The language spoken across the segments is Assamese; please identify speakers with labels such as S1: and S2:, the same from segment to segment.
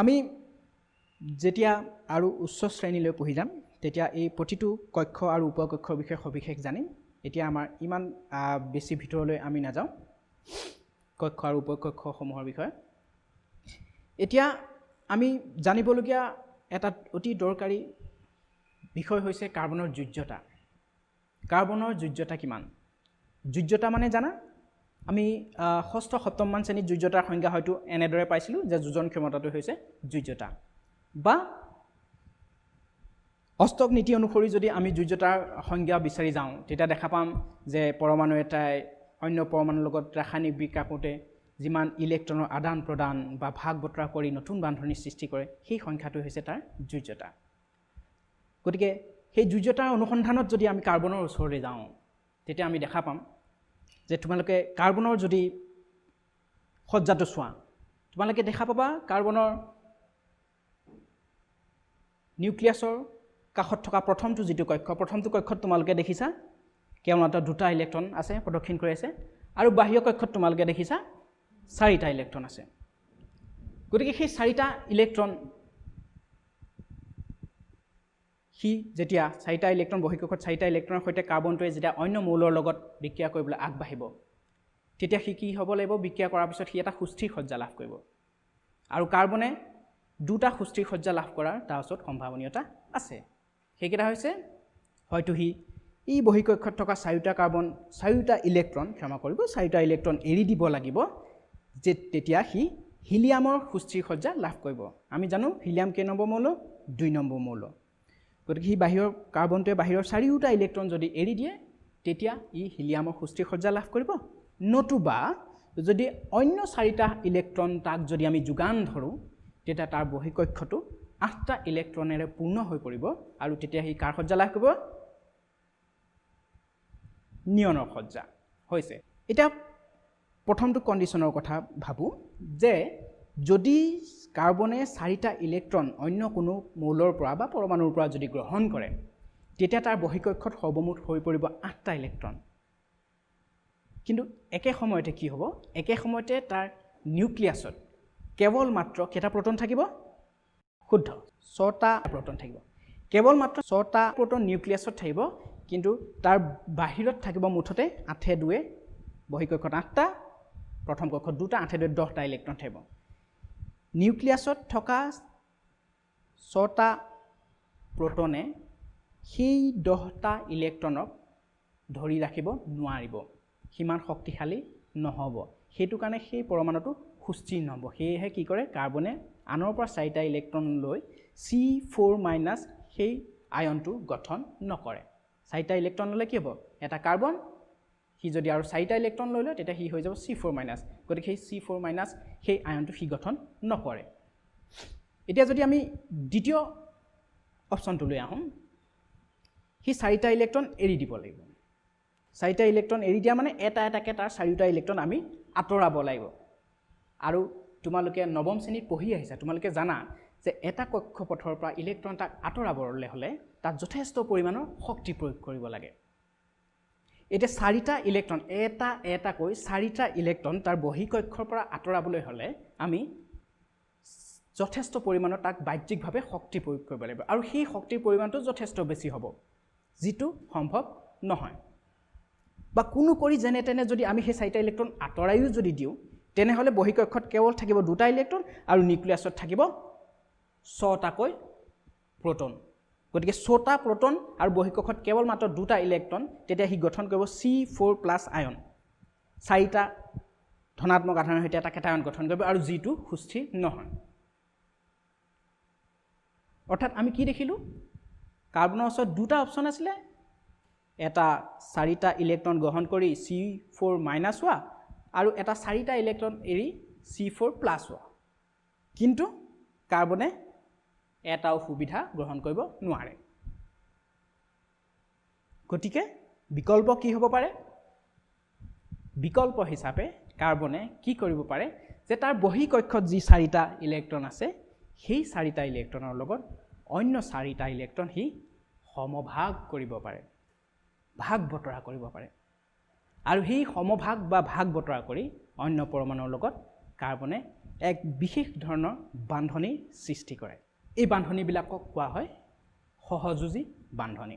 S1: আমি যেতিয়া আৰু উচ্চ শ্ৰেণীলৈ পঢ়ি যাম তেতিয়া এই প্ৰতিটো কক্ষ আৰু উপকক্ষৰ বিষয়ে সবিশেষ জানিম এতিয়া আমাৰ ইমান বেছি ভিতৰলৈ আমি নাযাওঁ কক্ষ আৰু উপকক্ষসমূহৰ বিষয়ে এতিয়া আমি জানিবলগীয়া এটা অতি দৰকাৰী বিষয় হৈছে কাৰ্বনৰ যোজ্যতা কাৰ্বনৰ যোজ্যতা কিমান যোজ্যতা মানে জানা আমি ষষ্ঠ সপ্তমমান শ্ৰেণীত যোজ্যতাৰ সংজ্ঞা হয়তো এনেদৰে পাইছিলোঁ যে যোজন ক্ষমতাটো হৈছে যোজ্যতা বা অষ্টক নীতি অনুসৰি যদি আমি যোজ্যতাৰ সংজ্ঞা বিচাৰি যাওঁ তেতিয়া দেখা পাম যে পৰমাণু এটাই অন্য পৰমাণুৰ লগত ৰাসায়নিক বিক্ৰিয়া কৰোঁতে যিমান ইলেক্ট্ৰনৰ আদান প্ৰদান বা ভাগ বতৰা কৰি নতুন বান্ধনি সৃষ্টি কৰে সেই সংখ্যাটো হৈছে তাৰ যোজ্যতা গতিকে সেই যোজ্যতাৰ অনুসন্ধানত যদি আমি কাৰ্বনৰ ওচৰলৈ যাওঁ তেতিয়া আমি দেখা পাম যে তোমালোকে কাৰ্বনৰ যদি সজ্জাটো চোৱা তোমালোকে দেখা পাবা কাৰ্বনৰ নিউক্লিয়াছৰ কাষত থকা প্ৰথমটো যিটো কক্ষ প্ৰথমটো কক্ষত তোমালোকে দেখিছা কেৱল মাত্ৰ দুটা ইলেক্ট্ৰন আছে প্ৰদক্ষিণ কৰি আছে আৰু বাহ্য কক্ষত তোমালোকে দেখিছা চাৰিটা ইলেক্ট্ৰন আছে গতিকে সেই চাৰিটা ইলেক্ট্ৰন হি যেতিয়া চাৰিটা ইলেক্ট্ৰন বহিঃকক্ষত চাৰিটা ইলেক্ট্ৰনৰ সৈতে কাৰ্বনটোৱে যেতিয়া অন্য মৌলৰ লগত বিক্ৰিয়া কৰিবলৈ আগবাঢ়িব তেতিয়া সি কি হ'ব লাগিব বিক্ৰিয়া কৰাৰ পিছত সি এটা সুস্থিৰ সজ্জা লাভ কৰিব আৰু কাৰ্বনে দুটা সুস্থিৰ সজ্জা লাভ কৰাৰ তাৰ ওচৰত সম্ভাৱনীয়তা আছে সেইকেইটা হৈছে হয়তো সি এই বহিঃকক্ষত থকা চাৰিটা কাৰ্বন চাৰিটা ইলেক্ট্ৰন ক্ষমা কৰিব চাৰিটা ইলেক্ট্ৰন এৰি দিব লাগিব যে তেতিয়া সি হিলিয়ামৰ সুস্থিৰ সজ্জা লাভ কৰিব আমি জানো হিলিয়াম কেই নম্বৰ মৌল 2 নম্বৰ মৌল গতিকে সি বাহিৰৰ কাৰ্বনটোৱে বাহিৰৰ চাৰিটা ইলেক্ট্ৰন যদি এৰি দিয়ে তেতিয়া ই হিলিয়ামৰ সুস্থিৰ সজ্জা লাভ কৰিব নতুবা যদি অন্য চাৰিটা ইলেক্ট্ৰন তাক যদি আমি যোগান ধৰোঁ তেতিয়া তাৰ বহিঃকক্ষটো 8টা ইলেক্ট্ৰনেৰে পূৰ্ণ হৈ পৰিব আৰু তেতিয়া সি কাৰ সজ্জা লাভ কৰিব নিয়নৰ সজ্জা হৈছে এটা প্ৰথমটো কণ্ডিশ্যনৰ কথা ভাবো যে যদি কাৰ্বনে চাৰিটা ইলেক্ট্ৰন অন্য কোনো মৌলৰ পৰা বা পৰমাণুৰ পৰা যদি গ্ৰহণ কৰে তেতিয়া তাৰ বহিঃকক্ষত সৰ্বমুঠ হৈ পৰিব 8টা ইলেক্ট্ৰন কিন্তু একে সময়তে কি হ'ব একে সময়তে তাৰ নিউক্লিয়াছত কেৱল মাত্ৰ কেইটা প্ৰটন থাকিব শুদ্ধ 6টা প্ৰটন থাকিব কেৱল মাত্ৰ 6টা প্ৰটন নিউক্লিয়াছত থাকিব কিন্তু তাৰ বাহিৰত থাকিব মুঠতে 8 2 বহিঃকক্ষত 8টা প্ৰথম কক্ষত 2টা 8 2 10টা ইলেক্ট্ৰন থাকিব নিউক্লিয়াছত থকা 6টা প্ৰটনে সেই 10টা ইলেক্ট্ৰনক ধৰি ৰাখিব নোৱাৰিব সিমান শক্তিশালী নহ'ব সেইটো কাৰণে সেই পৰমাণুটো সুস্থিৰ নহ'ব সেয়েহে কি কৰে কাৰ্বনে আনৰ পৰা 4টা ইলেক্ট্ৰন লৈ C4- সেই আয়নটো গঠন নকৰে 4টা ইলেক্ট্ৰন ল'লে কি হ'ব এটা কাৰ্বন সি যদি আৰু 4টা ইলেক্ট্ৰন লৈ লয় তেতিয়া সি হৈ যাব C4- গতিকে সেই C4- সেই আয়নটো সি গঠন নকৰে এতিয়া যদি আমি দ্বিতীয় অপশ্যনটো লৈ আহোঁ সি 4টা ইলেক্ট্ৰন এৰি দিব লাগিব 4টা ইলেক্ট্ৰন এৰি দিয়া মানে এটা এটাকে তাৰ 4টা ইলেক্ট্ৰন আমি আঁতৰাব লাগিব আৰু তোমালোকে নৱম শ্ৰেণীত পঢ়ি আহিছা তোমালোকে জানা যে এটা কক্ষপথৰ পৰা ইলেক্ট্ৰন তাক আঁতৰাবলৈ হ'লে তাত যথেষ্ট পৰিমাণৰ শক্তি প্ৰয়োগ কৰিব লাগে এতিয়া 4টা ইলেক্ট্ৰন এটাকৈ 4টা ইলেক্ট্ৰন তাৰ বহিঃকক্ষৰ পৰা আঁতৰাবলৈ হ'লে আমি যথেষ্ট পৰিমাণৰ তাক বাহ্যিকভাৱে শক্তি প্ৰয়োগ কৰিব লাগিব আৰু সেই শক্তিৰ পৰিমাণটো যথেষ্ট বেছি হ'ব যিটো সম্ভৱ নহয় বা কোনো কৰি যেনে তেনে যদি আমি সেই 4টা ইলেক্ট্ৰন আঁতৰাইও যদি দিওঁ তেনেহ'লে বহিঃকক্ষত কেৱল থাকিব 2টা ইলেক্ট্ৰন আৰু নিউক্লিয়াছত থাকিব 6টাকৈ প্ৰটন গতিকে 6টা প্ৰটন আৰু বহিঃকক্ষত কেৱল মাত্ৰ 2টা ইলেক্ট্ৰন তেতিয়া সি গঠন কৰিব C4+ আয়ন 4টা ধনাত্মক আধানৰ সৈতে এটা কেটায়ন গঠন কৰিব আৰু যিটো সুস্থিৰ নহয় অৰ্থাৎ আমি কি দেখিলোঁ কাৰ্বনৰ ওচৰত 2টা অপশ্যন আছিলে এটা 4টা ইলেক্ট্ৰন গ্ৰহণ কৰি C4- হোৱা আৰু এটা 4টা ইলেক্ট্ৰন এৰি C4+ হোৱা কিন্তু কাৰ্বনে এটাও সুবিধা গ্ৰহণ কৰিব নোৱাৰে গতিকে বিকল্প কি হ'ব পাৰে বিকল্প হিচাপে কাৰ্বনে কি কৰিব পাৰে যে তাৰ বহিঃকক্ষত যি 4টা ইলেক্ট্ৰন আছে সেই 4টা ইলেক্ট্ৰনৰ লগত অন্য 4টা ইলেক্ট্ৰন হি সমভাগ কৰিব পাৰে ভাগ বতৰা কৰিব পাৰে আৰু সেই সমভাগ বা ভাগ বতৰা কৰি অন্য পৰমাণুৰ লগত কাৰ্বনে এক বিশেষ ধৰণৰ বান্ধনি সৃষ্টি কৰে এই বান্ধনিবিলাকক কোৱা হয় সহযোজী বান্ধনি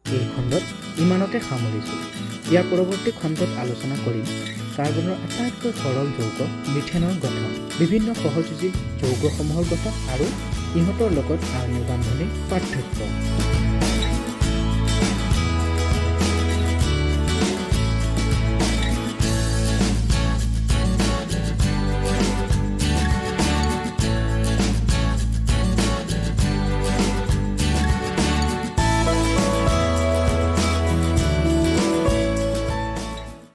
S2: এই খণ্ডত ইমানতে সামৰিছোঁ ইয়াৰ পৰৱৰ্তী খণ্ডত আলোচনা কৰিম কাৰ্বনৰ আটাইতকৈ সৰল যৌগ মিথেনৰ গঠন বিভিন্ন সহযোজী যৌগসমূহৰ গঠন আৰু ইহঁতৰ লগত আণবিক বান্ধনিৰ পাৰ্থক্য